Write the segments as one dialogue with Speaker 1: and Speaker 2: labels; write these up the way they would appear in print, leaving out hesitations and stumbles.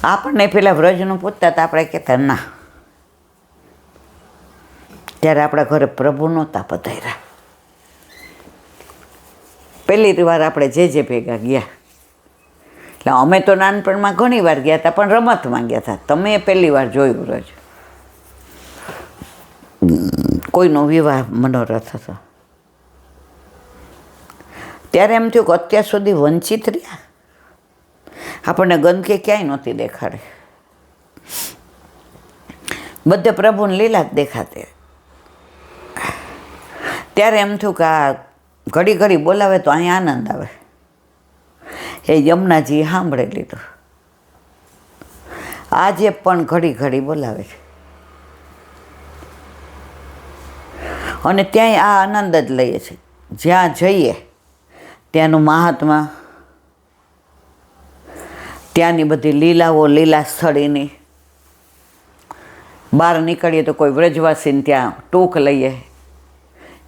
Speaker 1: આપણને પેલા વ્રજનું પૂછતા હતા, આપણે કહેતા ના. ત્યારે આપણા ઘરે પ્રભુ નહોતા પધાર્યા. પહેલી વાર આપણે જે ભેગા ગયા. એટલે અમે તો નાનપણમાં ઘણી વાર ગયા હતા, પણ રમતમાં ગયા હતા. તમે પહેલી વાર જોયું વ્રજ. કોઈનો વિવાહ મનોરથ હતો. ત્યારે એમ થયું કે અત્યાર સુધી વંચિત રહ્યા. આપણને ગંદકી ક્યાંય નહોતી દેખાડે. બધે પ્રભુને લીલા જ દેખાતી. ત્યારે એમ થયું કે આ ઘડી ઘડી બોલાવે તો અહીંયા આનંદ આવે. એ યમુનાજીએ સાંભળી લીધું. આજે પણ ઘડી ઘડી બોલાવે છે. અને ત્યાંય આ આનંદ જ લઈએ છીએ. જ્યાં જઈએ ત્યાંનું મહાત્મા, ત્યાંની બધી લીલાઓ, લીલા સ્થળીની. બહાર નીકળીએ તો કોઈ વ્રજવાસીને ત્યાં ટૂંક લઈએ,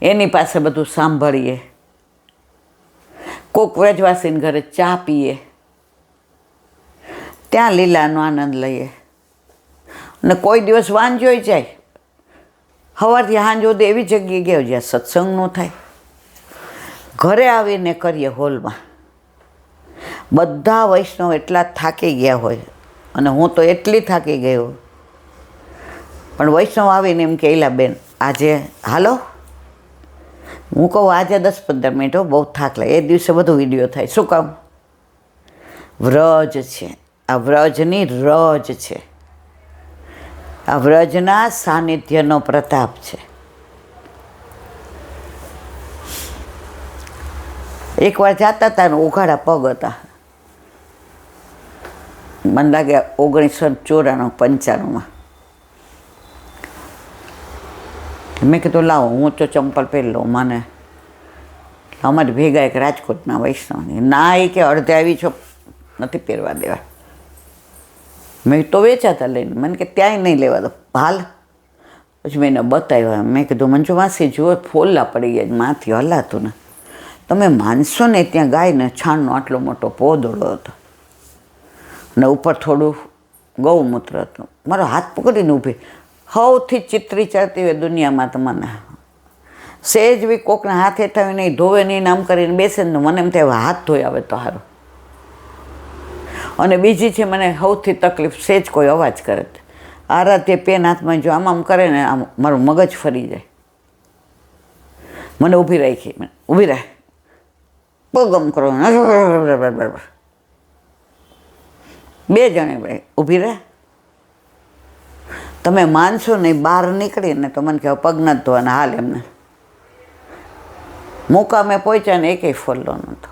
Speaker 1: એની પાસે બધું સાંભળીએ. કોક વ્રજવાસીને ઘરે ચા પીએ, ત્યાં લીલાનો આનંદ લઈએ. અને કોઈ દિવસ વાંજોય જાય, સવારથી સાંજ સુધી એવી જગ્યાએ ગયા જ્યાં સત્સંગ ન થાય. ઘરે આવીને કરીએ હોલમાં. બધા વૈષ્ણવ એટલા થાકી ગયા હોય, અને હું તો એટલી થાકી ગયો. પણ વૈષ્ણવ આવીને એમ કે એલા બેન આજે હાલો. હું કહું આજે 10-15 મિનિટ બહુ થાક લાગે. એ દિવસે બધું વિડીયો થાય. શું કહું? વ્રજ છે આ, વ્રજની રજ છે આ, વ્રજના સાનિધ્યનો પ્રતાપ છે. એકવાર જાતા હતા ને ઉઘાડા પગ હતા. મને લાગે 1994-95. મેં કીધું લાવો હું તો ચંપલ પહેરી લઉં. મને અમારી ભેગા એક રાજકોટના વૈષ્ણવની ના, એ કે અડધે આવી છો નથી પહેરવા દેવા. મેં તો વેચાતા લઈને, મને કે ત્યાંય નહીં લેવા દો હાલ. પછી મેં એને બતાવ્યા. મેં કીધું મંજુ માસી જુઓ ફોલ્લા પડી ગયા, માથી હલાતું ને. તમે માનશો ને ત્યાં ગાયને છાણનો આટલો મોટો પોદળો હતો, ને ઉપર થોડું ગૌમૂત્ર હતું. મારો હાથ પકડીને ઊભી. સૌથી ચિત્રી ચડતી હોય દુનિયામાં તો મને. સહેજ બી કોકના હાથ હેઠાવી નહીં, ધોવે નહીં, આમ કરીને બેસે ને મને એમ થાય હાથ ધોઈ આવે તો સારું. અને બીજી છે મને સૌથી તકલીફ, સહેજ કોઈ અવાજ કરે. આરાધ્ય પેન હાથમાં જો આમ આમ કરે ને આમ મારું મગજ ફરી જાય. મને ઊભી રાખી, ઊભી રાખ, પગમ કરો. 2 જણે ભાઈ ઊભી રહે. તમે માનશો નહીં, બહાર નીકળીને તો મને કહેવાય પગ નથી ધોવાના હાલ. એમને મુકામે પહોંચ્યા ને એકેય ફોલ્લો નહોતો.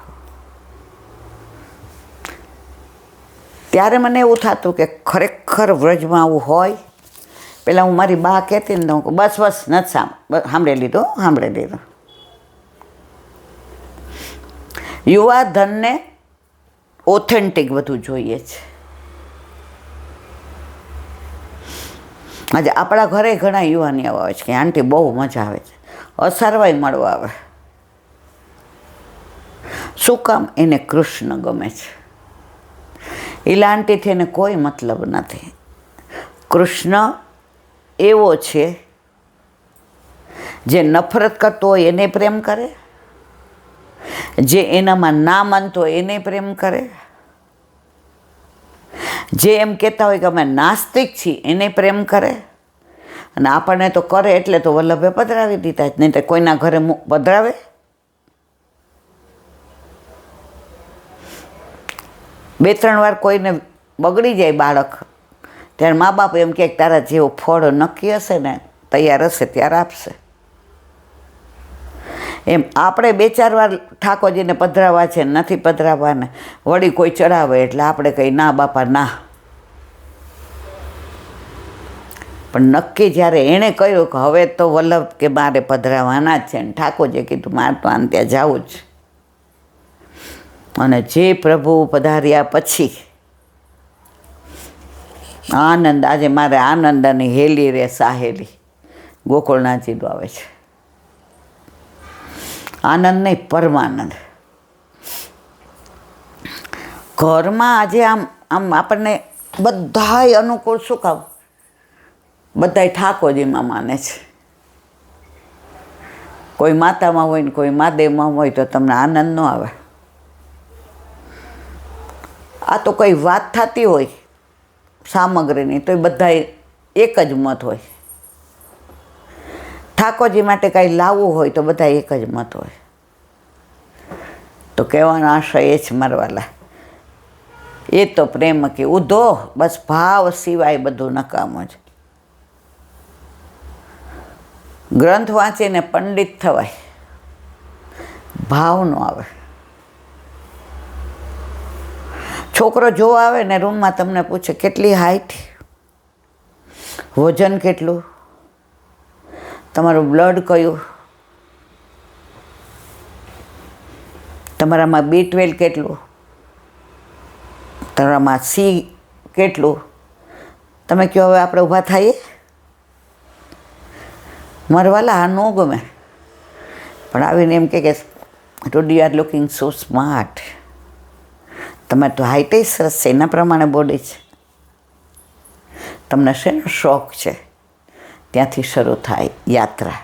Speaker 1: ત્યારે મને એવું થતું કે ખરેખર વ્રજમાં આવું હોય. પહેલાં હું મારી બા કહેતી ને તો બસ બસ નથી સાંભળી લીધું. યુવા ધનને ઓથેન્ટિક બધું જોઈએ છે. આજે આપણા ઘરે ઘણા યુવાની આવા આવે છે કે આંટી બહુ મજા આવે છે, અસારવાય મળવા આવે. શું કામ? એને કૃષ્ણ ગમે છે. ઈલા આંટીથી એને કોઈ મતલબ નથી. કૃષ્ણ એવો છે જે નફરત કરતો હોય એને પ્રેમ કરે, જે એનામાં ના માનતો હોય એને પ્રેમ કરે, જે એમ કહેતા હોય કે અમે નાસ્તિક છીએ એને પ્રેમ કરે. અને આપણને તો કરે એટલે તો વલ્લભે પધરાવી દીધા જ, નહીં તો કોઈના ઘરે પધરાવે? બે ત્રણ વાર કોઈને બગડી જાય બાળક, ત્યારે મા બાપ એમ કહે તારા જેવો ફળ નક્કી હશે ને તૈયાર હશે ત્યારે આપશે. એમ આપણે 2-4 વાર ઠાકોરજીને પધરાવવા છે, નથી પધરાવવા ને વળી કોઈ ચડાવે એટલે આપણે કહી ના બાપા ના. પણ નક્કી જ્યારે એણે કહ્યું કે હવે તો વલ્લભ કે મારે પધરાવવાના જ છે, ને ઠાકોરજીએ કીધું મારે તો આને ત્યાં જવું જ. અને જે પ્રભુ પધાર્યા પછી આનંદ, આજે મારે આનંદ અને હેલી રે સાહેલી ગોકુળનાથજી આવે છે. આનંદ નહીં, પરમાનંદ. ઘરમાં આજે આમ આપણને બધાય અનુકૂળ શું કામ? બધાય ઠાકોરજીમાં માને છે. કોઈ માતામાં હોય ને કોઈ મહાદેવમાં હોય તો તમને આનંદ ન આવે. આ તો કઈ વાત થતી હોય સામગ્રીની તો બધાય એક જ મત હોય. ઠાકોરજી માટે કાંઈ લાવવું હોય તો બધા એક જ મત હોય. તો કહેવાનો આશય એ જ મારવાલા, એ તો પ્રેમ કે ઉધો, બસ ભાવ સિવાય બધું નકામું જ. ગ્રંથ વાંચીને પંડિત થવાય, ભાવ ન આવે. છોકરો જોવા આવે ને રૂમમાં તમને પૂછે કેટલી હાઈટ, વજન કેટલું, તમારું બ્લડ કયું, તમારામાં B12 કેટલું, તમારામાં C કેટલું, તમે કહો હવે આપણે ઊભા થઈએ? મારવાલા આ ન ગમે. પણ આવીને એમ કે today you are looking so smart. તમારે તો હાઈટે સરસ છે, એના પ્રમાણે બોડી છે. તમને શેનો શોખ છે? ત્યાંથી શરૂ થાય યાત્રા.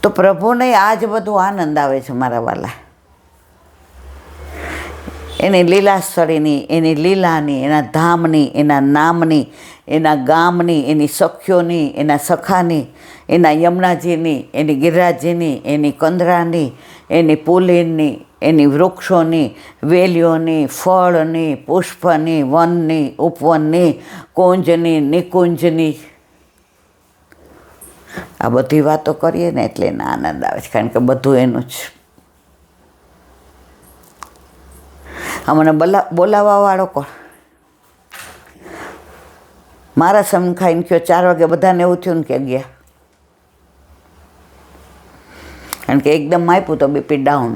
Speaker 1: તો પ્રભુને આ જ બધું આનંદ આવે છે મારા વાલા. એની લીલાસ્થળીની, એની લીલાની, એના ધામની, એના નામની, એના ગામની, એની સખ્યોની, એના સખાની, એના યમુનાજીની, એની ગિરિરાજજીની, એની કંદરાની, એની પુલીનની, એની વૃક્ષોની, વેલીઓની, ફળની, પુષ્પની, વનની, ઉપવનની, કુંજની, નિકુંજની. આ બધી વાતો કરીએ ને એટલે એને આનંદ આવે છે, કારણ કે બધું એનું જ. આ મને બોલાવવાવાળો કોણ? મારા સમ ખાઈને કયો 4 વાગે બધાને એવું થયું ને કે ગયા, કારણ કે એકદમ આપ્યું તો BP ડાઉન.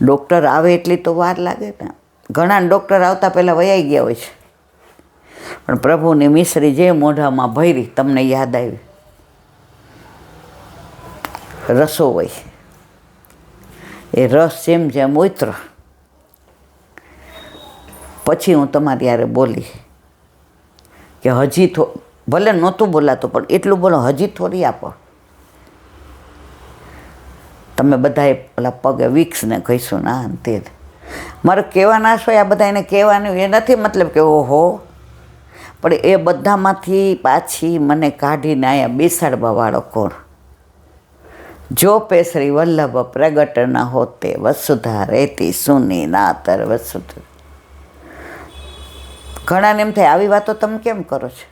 Speaker 1: ડૉક્ટર આવે એટલી તો વાર લાગે ને. ઘણા ડૉક્ટર આવતા પહેલાં વયાઈ ગયા હોય છે, પણ પ્રભુની મિશ્રી જે મોઢામાં ભરી તમને યાદ આવી. રસો હોય, એ રસ જેમ જેમ ઉતરો પછી હું તમારી યારે બોલી કે હજી ભલે નહોતું બોલાતું પણ એટલું બોલો, હજી થોડી આપો. તમે બધાએ પેલા પગે વિક્સને કહીશું ના તે મારે કહેવાના છો. આ બધા એને કહેવાનું એ નથી મતલબ કે ઓહો, પણ એ બધામાંથી પાછી મને કાઢીને અહીંયા બેસાડવાવાળો કોણ? જો પે શ્રી વલ્લભ પ્રગટ ન હોતે વસુધા રહેતી સુની નાતર વસુધા. ઘણાને એમ થાય આવી વાતો તમે કેમ કરો છો?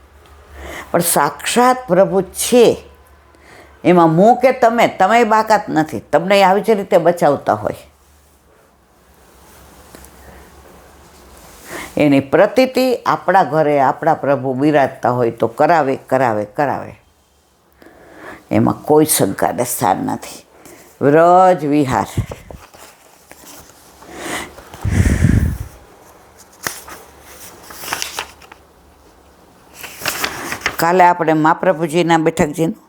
Speaker 1: પણ સાક્ષાત પ્રભુ છે એમાં હું કે તમે બાકાત નથી. તમને આવી જ રીતે બચાવતા હોય. એની પ્રતીતિ આપણા ઘરે આપણા પ્રભુ બિરાજતા હોય તો કરાવે કરાવે કરાવે, એમાં કોઈ શંકાને સ્થાન નથી. વ્રજ વિહાર. કાલે આપણે મહાપ્રભુજીના બેઠકજીનું,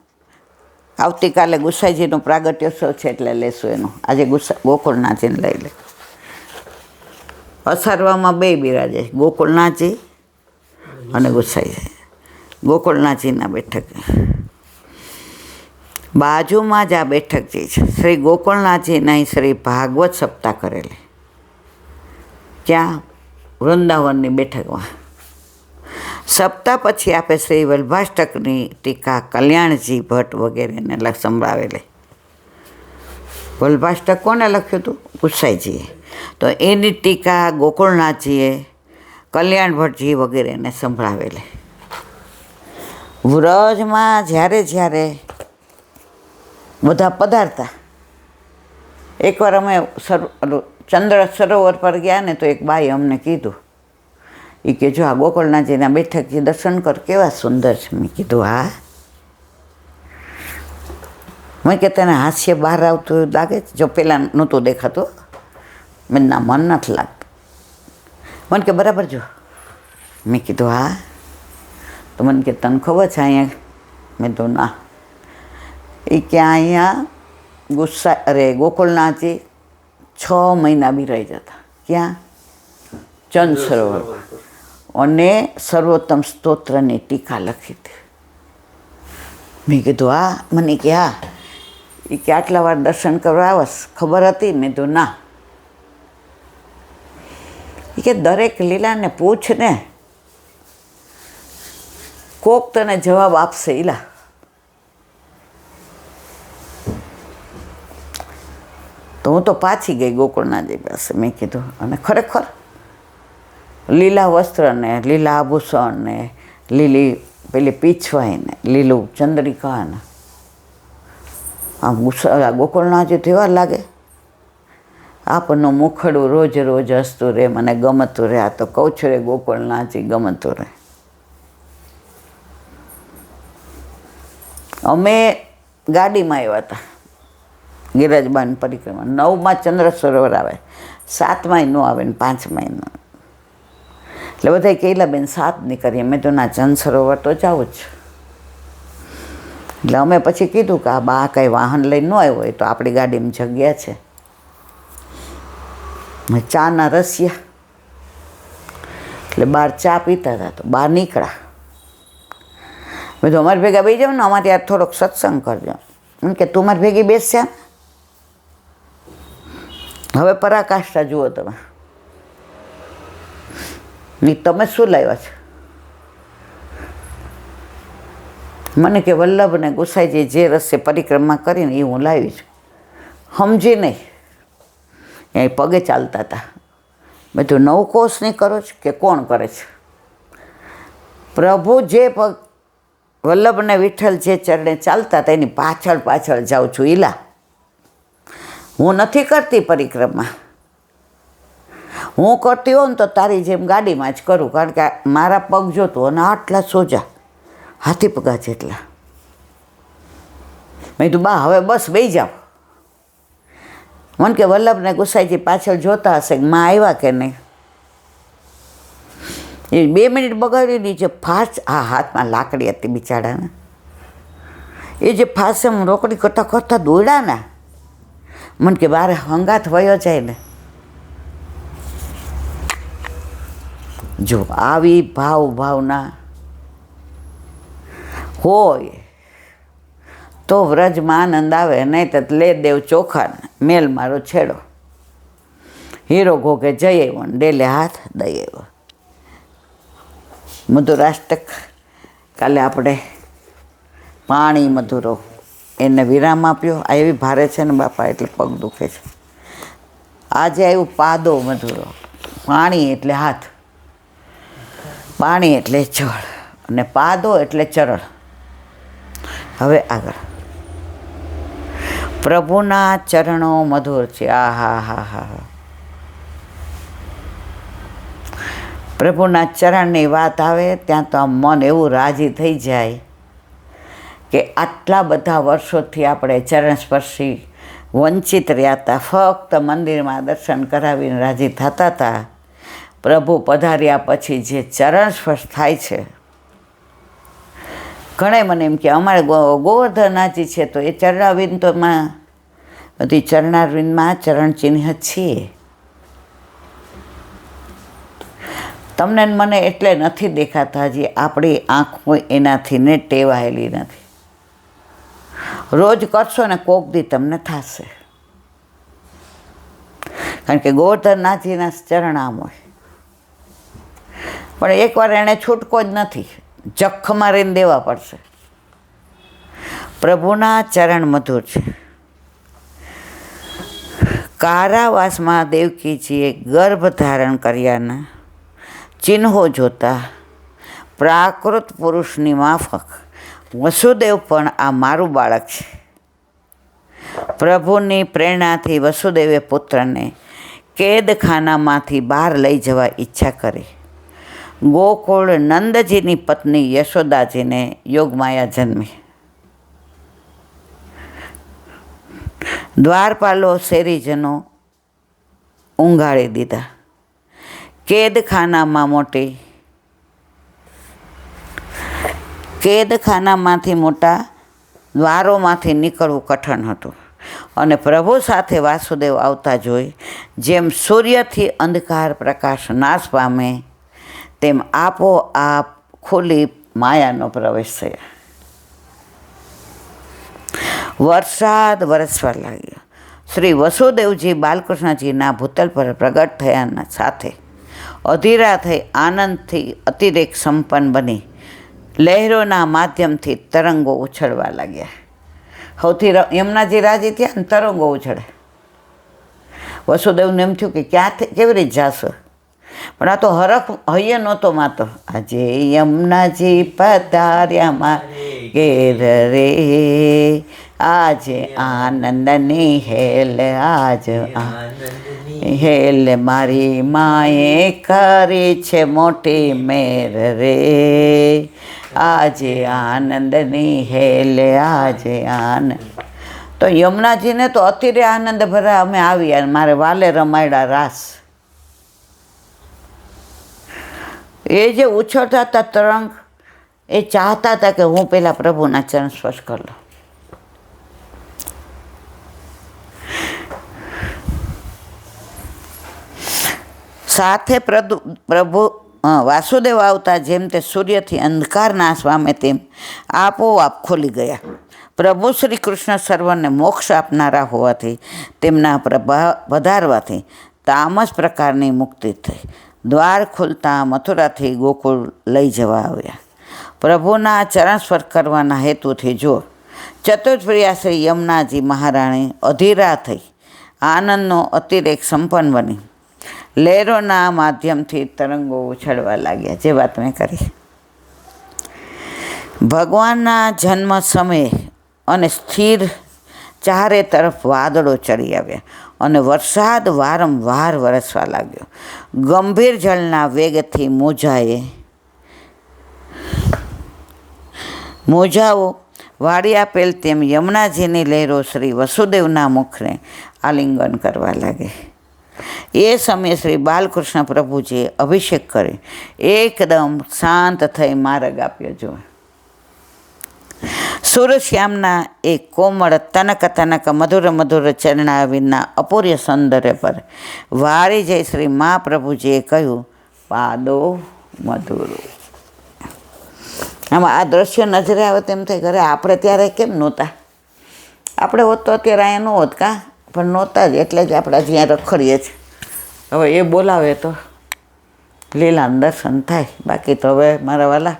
Speaker 1: આવતીકાલે ગુસાઈજીનું પ્રાગટ્યોત્સવ છે એટલે લેશું એનું. આજે ગોકુળનાથજીને લઈ લે. અસારવામાં 2 બિરાજે, ગોકુળનાથજી અને ગુસાઈજી. ગોકુળનાથજીના બેઠક બાજુમાં જ આ બેઠકજી છે. શ્રી ગોકુળનાથજીના અહીં શ્રી ભાગવત સપ્તાહ કરેલી. ક્યાં? વૃંદાવનની બેઠકમાં. સપ્તાહ પછી આપે શ્રી વલ્ભાષ્ટકની ટીકા કલ્યાણજી ભટ્ટ વગેરેને સંભળાવેલી. વલ્ભાષ્ટક કોને લખ્યું હતું? ગુસાઈજીએ. તો એની ટીકા ગોકુળનાથજીએ કલ્યાણ ભટ્ટજી વગેરેને સંભળાવેલી. વ્રજમાં જ્યારે બધા પધારતા, એકવાર અમે ચંદ્ર સરોવર પર ગયા ને તો એક બાઈ અમને કીધું, એ કે જો આ ગોકુળનાથજીના બેઠકજી દર્શન કર, કેવા સુંદર છે. મેં કીધું હા. મેં કે તને હાસ્ય બહાર આવતું લાગે છે? જો પહેલાં નહોતું દેખાતું. મેં ના, મન નથી લાગતું. મને કે બરાબર જો. મેં કીધું હા. તો મને કે તને ખબર છે અહીંયા? મેં તો ના. એ કે અહીંયા ગોકુળનાથજી 6 મહિના બી રહી જતા. ક્યાં? ચંદ સરોવર અને સર્વોત્તમ સ્તોત્રની ટીકા લખી હતી. મેં કીધું હા, મને કે હા, એ કે આટલા વાર દર્શન કરવા આવસ, ખબર હતી? મેં કીધું ના. એ કે દરેક લીલાને પૂછ ને, કોક તને જવાબ આપશે. ઈલા તો હું તો પાછી ગઈ ગોકુળનાથજી પાસે. મેં કીધું, અને ખરેખર લીલા વસ્ત્ર ને લીલા આભૂષણ ને લીલી પેલી પીછવાઈ ને લીલું ચંદ્રિકા ને આમ ગોકુળનાથજી તેવા લાગે. આપણનું મુખડું રોજ રોજ હસતું રહે, મને ગમતું રહે. આ તો કહું છું રે ગોકુળનાથજી ગમતું રહે. અમે ગાડીમાં આવ્યા હતા ગિરિરાજબાની પરિક્રમા. 9માં ચંદ્ર સરોવર આવે, 7માં ન આવે ને 5માં ન. એટલે બધા કહેલા બેન 7 ની કરીએ. મેં તો ના, ચંદ સરોવર તો જાઉં જ. એટલે અમે પછી કીધું કે આ બા કાંઈ વાહન લઈને ન આવ્યો હોય તો આપણી ગાડીમાં જગ્યા છે. ચાના રસિયા એટલે બહાર ચા પીતા હતા તો બહાર નીકળ્યા. મેં તો અમારી ભેગા બેસી જાવ ને, અમારે યાર થોડોક સત્સંગ કરજો. એમ કે તું મારી ભેગી બેસશે. હવે પરાકાષ્ઠા જુઓ તમે. તમે શું લાવ્યા છો? મને કે વલ્લભ ને ગુસાઈજી જે રસ્તે પરિક્રમા કરીને એ હું લાવી છું. સમજી નહીં, એ પગે ચાલતા હતા. મેં તું 9 કોષ નહીં કરો છો કે કોણ કરે છે? પ્રભુ જે પગ વલ્લભ ને વિઠ્ઠલ જે ચરણે ચાલતા હતા એની પાછળ પાછળ જાઉં છું. ઈલા હું નથી કરતી પરિક્રમા. હું કરતી હોઉં ને તો તારી જેમ ગાડીમાં જ કરું, કારણ કે મારા પગ જોતું અને આટલા સોજા હાથી પગા જેટલા. મેં કીધું બા હવે બસ બેસી જાઓ. મને કે વલ્લભને ગુસાઈજી પાછળ જોતા હશે કે માં આવ્યા કે નહીં. એ 2 મિનિટ બગાડી દીધી. ફાસ આ હાથમાં લાકડી હતી બિચારાને. એ જે ફાસે હું રોકડી કરતાં કરતાં દોડ્યા ને, મને કે બારે હંગાથ વયો જાય ને. જો આવી ભાવના હોય તો વ્રજમાં આનંદ આવે, નહીં તો લે દેવ ચોખા મેલ મારો છેડો. હીરો ઘોઘે જઈ આવ્યો ને ડેલે હાથ દઈ આવ્યો. મધુરાષ્ટક કાલે આપણે પાણી મધુરો એને વિરામ આપ્યો. આ એવી ભારે છે ને બાપા, એટલે પગ દુખે છે. આજે આવ્યું પાદો મધુરો. પાણી એટલે હાથ, પાણી એટલે જળ, અને પાદો એટલે ચરણ. હવે આગળ પ્રભુના ચરણો મધુર છે. આ હા હા હા. પ્રભુના ચરણની વાત આવે ત્યાં તો આમ મન એવું રાજી થઈ જાય કે આટલા બધા વર્ષોથી આપણે ચરણ સ્પર્શી વંચિત રહ્યા હતા. ફક્ત મંદિરમાં દર્શન કરાવીને રાજી થતા હતા. પ્રભુ પધાર્યા પછી જે ચરણ સ્પર્શ થાય છે, ઘણા મને એમ કે અમારે ગોવર્ધનનાથજી છે તો એ ચરણારવિંદમાં બધી ચરણારવિંદમાં ચરણ ચિહ્ન છીએ. તમને મને એટલે નથી દેખાતા, હજી આપણી આંખો એનાથી ને ટેવાયેલી નથી. રોજ કરશો ને કોક દી તમને થશે, કારણ કે ગોવર્ધનનાથજીના ચરણ આમ હોય. પણ એકવાર એણે છૂટકો જ નથી, જખ મારીને દેવા પડશે. પ્રભુના ચરણ મધુર છે. કારાવાસમાં દેવકીજીએ ગર્ભ ધારણ કર્યાના ચિહ્નો જોતા પ્રાકૃત પુરુષની માફક વસુદેવ પણ આ મારું બાળક છે. પ્રભુની પ્રેરણાથી વસુદેવે પુત્રને કેદખાનામાંથી બહાર લઈ જવા ઈચ્છા કરી. ગોકુળ નંદજીની પત્ની યશોદાજીને યોગમાયા જન્મી. દ્વારપાલો શેરીજનો ઊંઘાડી દીધા. કેદખાનામાંથી મોટા દ્વારોમાંથી નીકળવું કઠણ હતું. અને પ્રભુ સાથે વાસુદેવ આવતા જોઈ જેમ સૂર્યથી અંધકાર પ્રકાશ નાશ પામે તેમ આપોઆપ ખુલ્લી માયાનો પ્રવેશ થયા. વરસાદ વરસવા લાગ્યો. શ્રી વસુદેવજી બાલકૃષ્ણજીના ભૂતલ પર પ્રગટ થયાના સાથે અધીરા થઈ આનંદથી અતિરેક સંપન્ન બની લહેરોના માધ્યમથી તરંગો ઉછળવા લાગ્યા. સૌથી યમુનાજી રાજી થયા ને તરંગો ઉછળે. વસુદેવને એમ થયું કે ક્યાંથી કેવી રીતે જાશો, પણ આ તો હરખ હૈયે નહોતો માતો. આજે યમુનાજી પધાર્યા મારે ઘેર રે, આજે આનંદની હેલ, આજ હેલ મારી માએ કરી છે મોટી મેર રે, આજે આનંદની હેલ, આજે આનંદ. તો યમુનાજીને તો અત્યારે આનંદ ભરા અમે આવ્યા, મારે વાલે રમાયડા રાસ. એ જે ઉછળતા હતા તરંગ, એ ચાહતા હતા કે હું પહેલાં પ્રભુના ચરણ સ્પર્શ કરી લઉં. સાથે પ્રભુ વાસુદેવ આવતા જેમ તે સૂર્યથી અંધકાર નાશ પામે તેમ આપોઆપ ખોલી ગયા. પ્રભુ શ્રી કૃષ્ણ સર્વને મોક્ષ આપનારા હોવાથી તેમના પધારવાથી તામસ પ્રકારની મુક્તિ થઈ. દ્વાર ખુલતા મથુરાથી ગોકુળ લઈ જવા આવ્યા. પ્રભુના ચરણ સ્પર્શ કરવાના હેતુથી જો ચતુર્પ્રિયા શ્રી યમુનાજી મહારાણી અધીરા થઈ આનંદનો અતિરેક સંપન્ન બની લહેરોના માધ્યમથી તરંગો ઉછળવા લાગ્યા. જે વાત મેં કરી, ભગવાનના જન્મ સમયે અને સ્થિર ચારે તરફ વાદળો ચડી આવ્યા અને વરસાદ વારંવાર વરસવા લાગ્યો. ગંભીર જળના વેગથી મોજાઓ વાળી આપેલ તેમ યમુનાજીની લહેરો શ્રી વસુદેવના મુખને આલિંગન કરવા લાગે. એ સમયે શ્રી બાલકૃષ્ણ પ્રભુજીએ અભિષેક કરી એકદમ શાંત થઈ માર્ગ આપ્યો. જો સુરશ્યામના એ કોમળ તનક તનક મધુર મધુર ચરણાવિના અપૂર્ય સૌંદર્ય પર વારી જઈ શ્રી મહાપ્રભુજીએ કહ્યું, પાદો મધુરો. આમાં આ દ્રશ્ય નજરે આવે તેમ થાય ઘરે આપણે ત્યારે કેમ નહોતા? આપણે હોત તો અત્યારે અહીંયા ન હોત કાં, પણ નહોતા જ, એટલે જ આપણે જ્યાં રખડીએ છીએ. હવે એ બોલાવે તો લીલાનું દર્શન થાય. બાકી તો હવે મારા વાલા